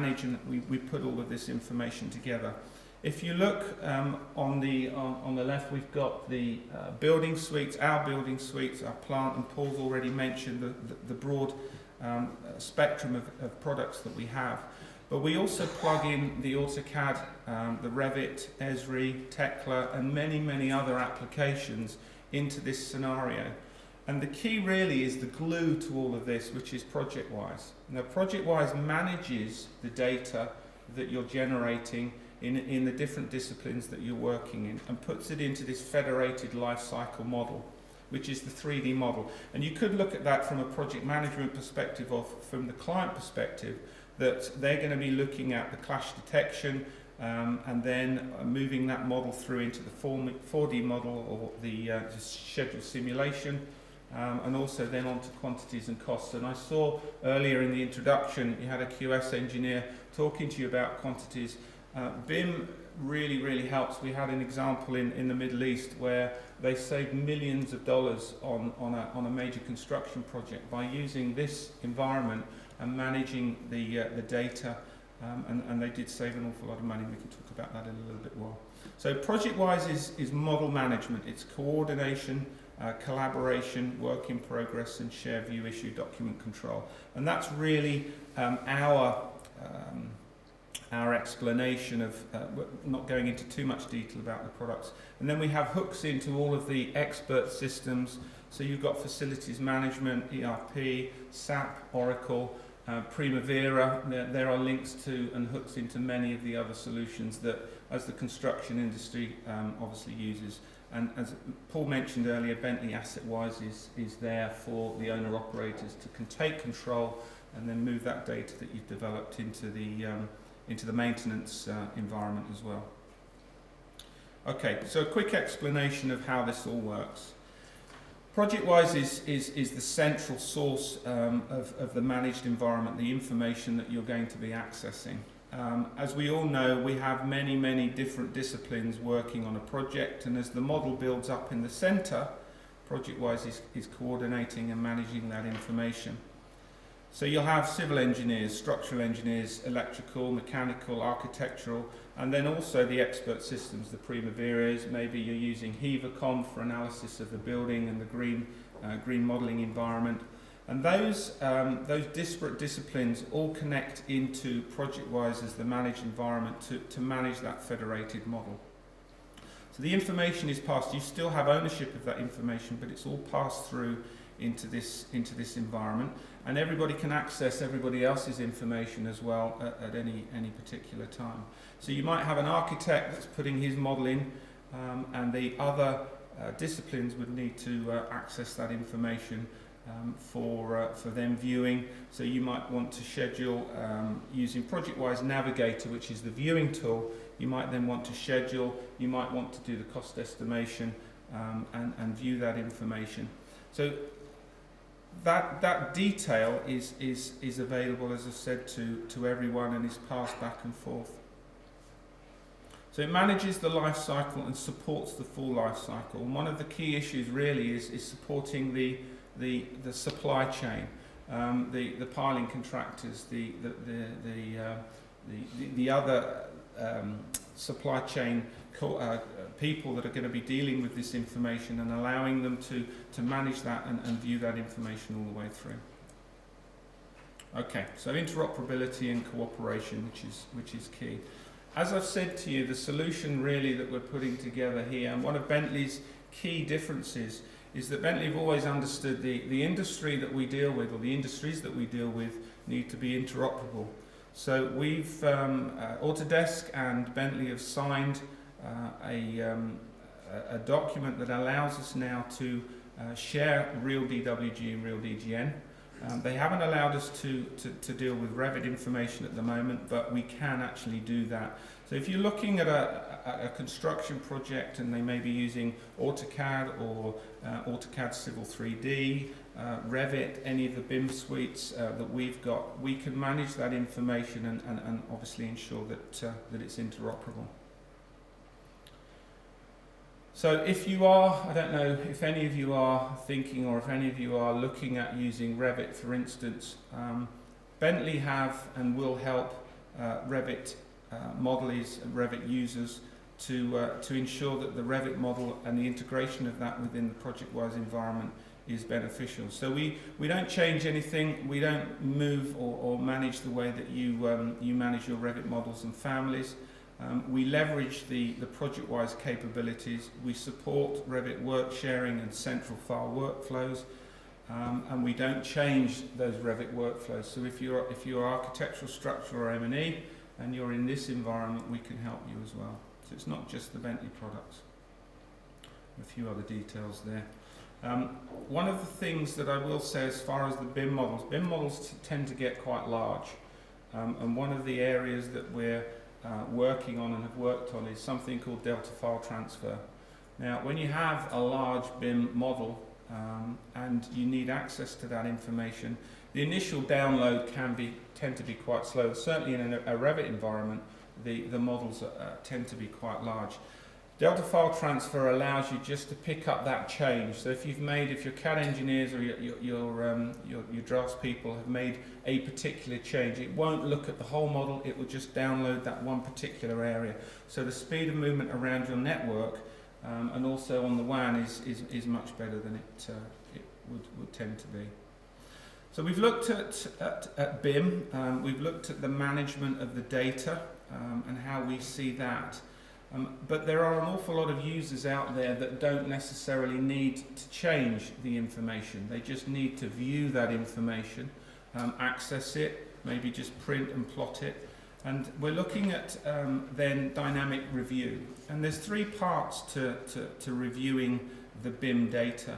manage, and we put all of this information together. If you look on the left, we've got the building suites, our plant, and Paul's already mentioned the broad spectrum of products that we have. But we also plug in the AutoCAD, the Revit, Esri, Tekla, and many other applications into this scenario. And the key really is the glue to all of this, which is ProjectWise. Now, ProjectWise manages the data that you're generating in the different disciplines that you're working in, and puts it into this federated life cycle model, which is the 3D model. And you could look at that from a project management perspective, or from the client perspective, that they're going to be looking at the clash detection, and then moving that model through into the 4D model, or the schedule simulation, and also then onto quantities and costs. And I saw earlier in the introduction you had a QS engineer talking to you about quantities. BIM really helps. We had an example in the Middle East where they saved millions of dollars on a major construction project by using this environment and managing the data, and they did save an awful lot of money. We can talk about that in a little bit more. So ProjectWise is model management. It's coordination, collaboration, work in progress, and share view issue document control. And that's really our explanation of, not going into too much detail about the products. And then we have hooks into all of the expert systems. So you've got facilities management, ERP, SAP, Oracle, Primavera. There are links to and hooks into many of the other solutions that, as the construction industry obviously uses. And as Paul mentioned earlier, Bentley AssetWise is there for the owner-operators to take control and then move that data that you've developed into the maintenance environment as well. Okay, so a quick explanation of how this all works. ProjectWise is the central source of the managed environment, the information that you're going to be accessing. As we all know, we have many different disciplines working on a project, and as the model builds up in the center, ProjectWise is coordinating and managing that information. So you'll have civil engineers, structural engineers, electrical, mechanical, architectural, and then also the expert systems, the Primaveras. Maybe you're using HEVACOM for analysis of the building and the green modelling environment. And those disparate disciplines all connect into ProjectWise as the managed environment to manage that federated model. So the information is passed. You still have ownership of that information, but it's all passed through into this environment, and everybody can access everybody else's information as well at any particular time. So you might have an architect that's putting his model in, and the other disciplines would need to access that information for them viewing. So you might want to schedule using ProjectWise Navigator, which is the viewing tool. You might then want to schedule, you might want to do the cost estimation, and view that information. So that detail is available, as I said, to everyone, and is passed back and forth. So it manages the life cycle and supports the full life cycle. And one of the key issues really is supporting the supply chain, the piling contractors, the other supply chain people that are going to be dealing with this information, and allowing them to manage that and view that information all the way through. Okay, so interoperability and cooperation, which is key. As I've said to you, the solution really that we're putting together here, and one of Bentley's key differences, is that Bentley have always understood the industry that we deal with, or the industries that we deal with, need to be interoperable. So we've, Autodesk and Bentley have signed a document that allows us now to share real DWG and real DGN. They haven't allowed us to deal with Revit information at the moment, but we can actually do that. So if you're looking at a construction project and they may be using AutoCAD or AutoCAD Civil 3D, Revit, any of the BIM suites that we've got, we can manage that information and obviously ensure that it's interoperable. So if you are, I don't know if any of you are thinking, or if any of you are looking at using Revit, for instance, Bentley have and will help Revit modelers and Revit users to ensure that the Revit model and the integration of that within the ProjectWise environment is beneficial. So we don't change anything, we don't move or manage the way that you manage your Revit models and families. We leverage the ProjectWise capabilities, we support Revit work sharing and central file workflows, and we don't change those Revit workflows. So if you're architectural, structural or M&E and you're in this environment, we can help you as well. So it's not just the Bentley products. A few other details there. One of the things that I will say as far as the BIM models tend to get quite large, and one of the areas that we're working on and have worked on is something called Delta File Transfer. Now, when you have a large BIM model and you need access to that information, the initial download tend to be quite slow. Certainly in a Revit environment, the models tend to be quite large. Delta File Transfer allows you just to pick up that change. So if your CAD engineers or your draftspeople have made a particular change, it won't look at the whole model, it will just download that one particular area. So the speed of movement around your network and also on the WAN is much better than it would tend to be. So we've looked at BIM, we've looked at the management of the data and how we see that. But there are an awful lot of users out there that don't necessarily need to change the information. They just need to view that information, access it, maybe just print and plot it. And we're looking at then dynamic review. And there's three parts to reviewing the BIM data.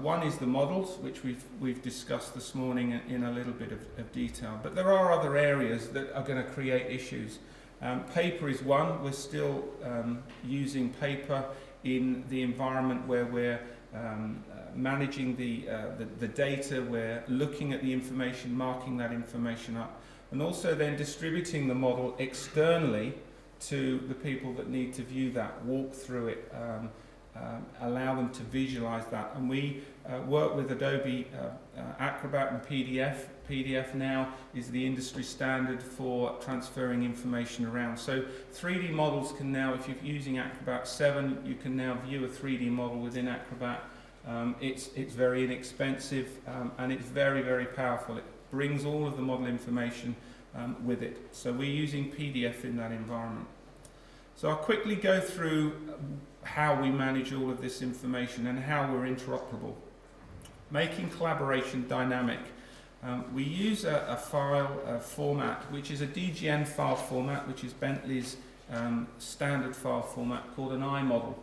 One is the models, which we've discussed this morning in a little bit of detail. But there are other areas that are going to create issues. Paper is one. We're still using paper in the environment where we're managing the data, we're looking at the information, marking that information up, and also then distributing the model externally to the people that need to view that, walk through it, allow them to visualize that. And we work with Adobe Acrobat and PDF. PDF now is the industry standard for transferring information around. So 3D models can now, if you're using Acrobat 7, you can now view a 3D model within Acrobat. It's very inexpensive and it's very, very powerful. It brings all of the model information with it. So we're using PDF in that environment. So I'll quickly go through how we manage all of this information and how we're interoperable. Making collaboration dynamic. We use a file format, which is a DGN file format, which is Bentley's standard file format called an iModel.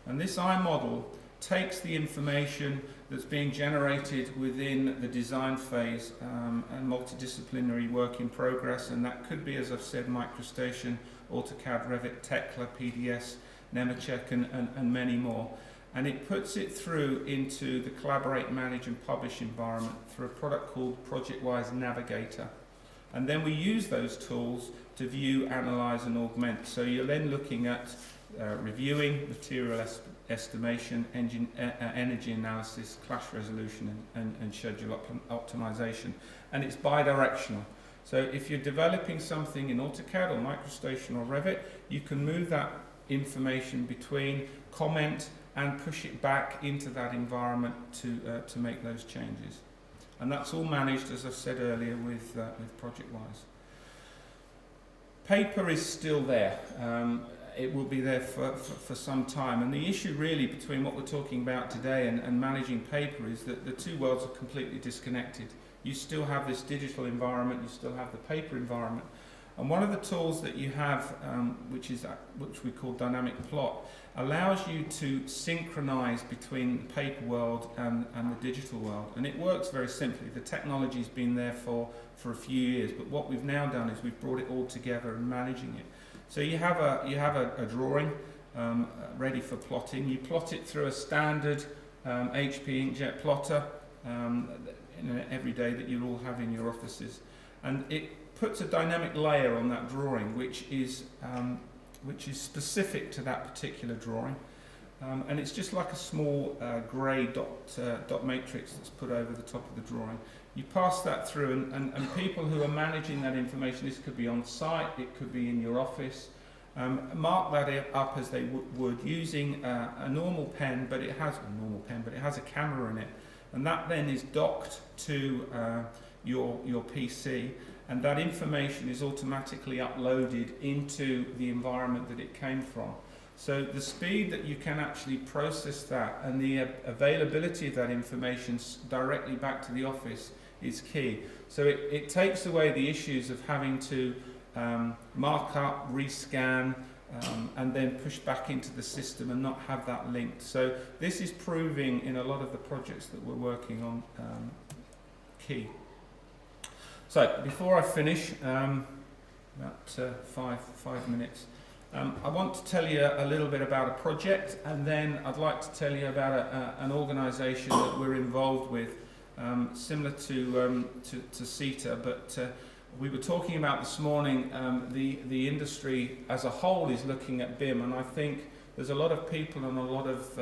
And this iModel takes the information that's being generated within the design phase and multidisciplinary work in progress, and that could be, as I've said, MicroStation, AutoCAD, Revit, Tekla, PDS, Nemetschek, and many more. And it puts it through into the Collaborate, Manage and Publish environment through a product called ProjectWise Navigator. And then we use those tools to view, analyze and augment. So you're then looking at reviewing, material estimation, energy analysis, clash resolution and schedule optimization. And it's bi-directional. So if you're developing something in AutoCAD or MicroStation or Revit, you can move that information between, comment and push it back into that environment to make those changes. And that's all managed, as I said earlier, with ProjectWise. Paper is still there. It will be there for some time. And the issue really between what we're talking about today and managing paper is that the two worlds are completely disconnected. You still have this digital environment, you still have the paper environment. And one of the tools that you have, which we call Dynamic Plot, allows you to synchronize between the paper world and the digital world. And it works very simply. The technology's been there for a few years, but what we've now done is we've brought it all together and managing it. So you have a drawing ready for plotting. You plot it through a standard HP inkjet plotter every day that you all have in your offices, and it puts a dynamic layer on that drawing, which is specific to that particular drawing. and it's just like a small grey dot matrix that's put over the top of the drawing. You pass that through, and people who are managing that information, this could be on site, it could be in your office, mark that up as they would using a normal pen, but it has a camera in it, and that then is docked to your PC, and that information is automatically uploaded into the environment that it came from. So the speed that you can actually process that and the availability of that information directly back to the office is key. So it takes away the issues of having to mark up, rescan, and then push back into the system and not have that linked. So this is proving in a lot of the projects that we're working on key. So before I finish, about 5 minutes, I want to tell you a little bit about a project, and then I'd like to tell you about an organisation that we're involved with, similar to CITA, but we were talking about this morning, the industry as a whole is looking at BIM, and I think there's a lot of people and a lot of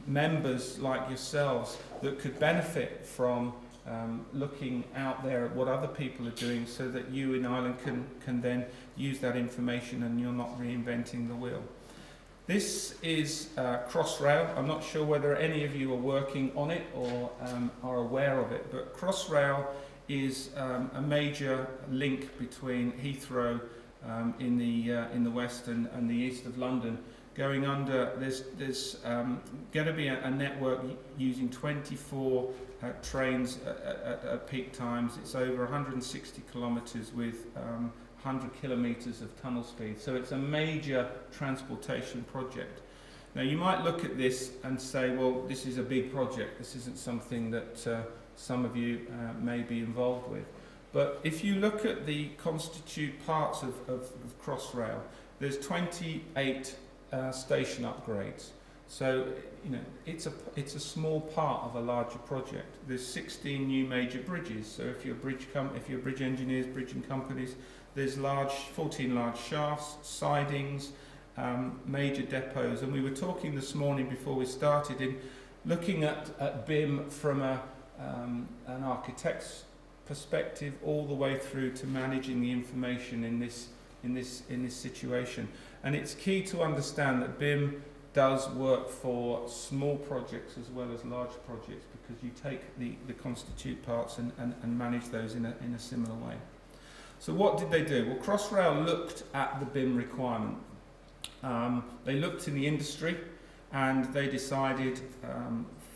members like yourselves that could benefit from looking out there at what other people are doing, so that you in Ireland can then use that information and you're not reinventing the wheel. This is Crossrail. I'm not sure whether any of you are working on it or are aware of it, but Crossrail is a major link between Heathrow in the west and the east of London. Going under, there's going to be a network using 24 trains at peak times. It's over 160 kilometres with 100 kilometres of tunnel speed. So it's a major transportation project. Now you might look at this and say, well, this is a big project. This isn't something that some of you may be involved with. But if you look at the constituent parts of Crossrail, there's 28 station upgrades. So it's a small part of a larger project. There's 16 new major bridges. So if you're bridge engineers, bridging companies, there's 14 large shafts, sidings, major depots. And we were talking this morning before we started in looking at BIM from an architect's perspective all the way through to managing the information in this situation. And it's key to understand that BIM does work for small projects as well as large projects, because you take the constituent parts and manage those in a similar way. So what did they do? Well, Crossrail looked at the BIM requirement. They looked in the industry, and they decided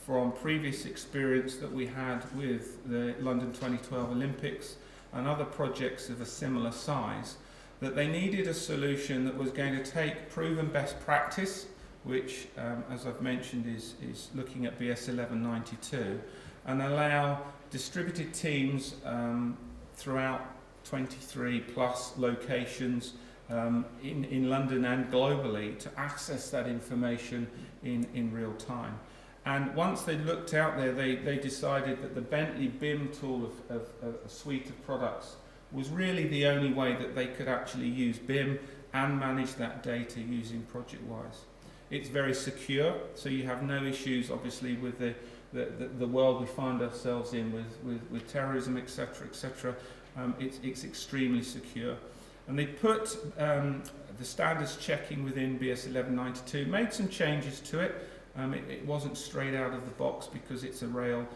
from previous experience that we had with the London 2012 Olympics and other projects of a similar size, that they needed a solution that was going to take proven best practice, which, as I've mentioned, is looking at BS 1192, and allow distributed teams throughout 23 plus locations in London and globally to access that information in real time. And once they looked out there, they decided that the Bentley BIM tool of a suite of products was really the only way that they could actually use BIM and manage that data using ProjectWise. It's very secure, so you have no issues, obviously, with the world we find ourselves in with terrorism, etc., etc. It's extremely secure. And they put the standards checking within BS 1192, made some changes to it. It wasn't straight out of the box because it's a rail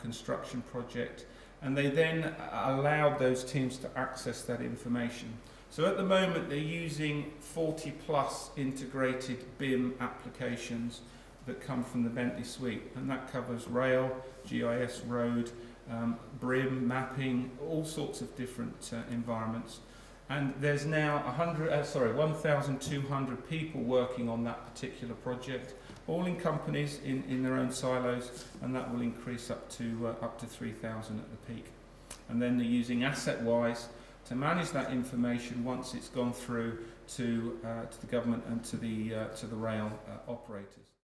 construction project. And they then allowed those teams to access that information. So at the moment they're using 40 plus integrated BIM applications that come from the Bentley suite, and that covers rail, GIS, road, BRIM, mapping, all sorts of different environments. And there's now 1,200 people working on that particular project, all in companies in their own silos, and that will increase up to 3,000 at the peak. And then they're using AssetWise to manage that information once it's gone through to the government and to the rail operators.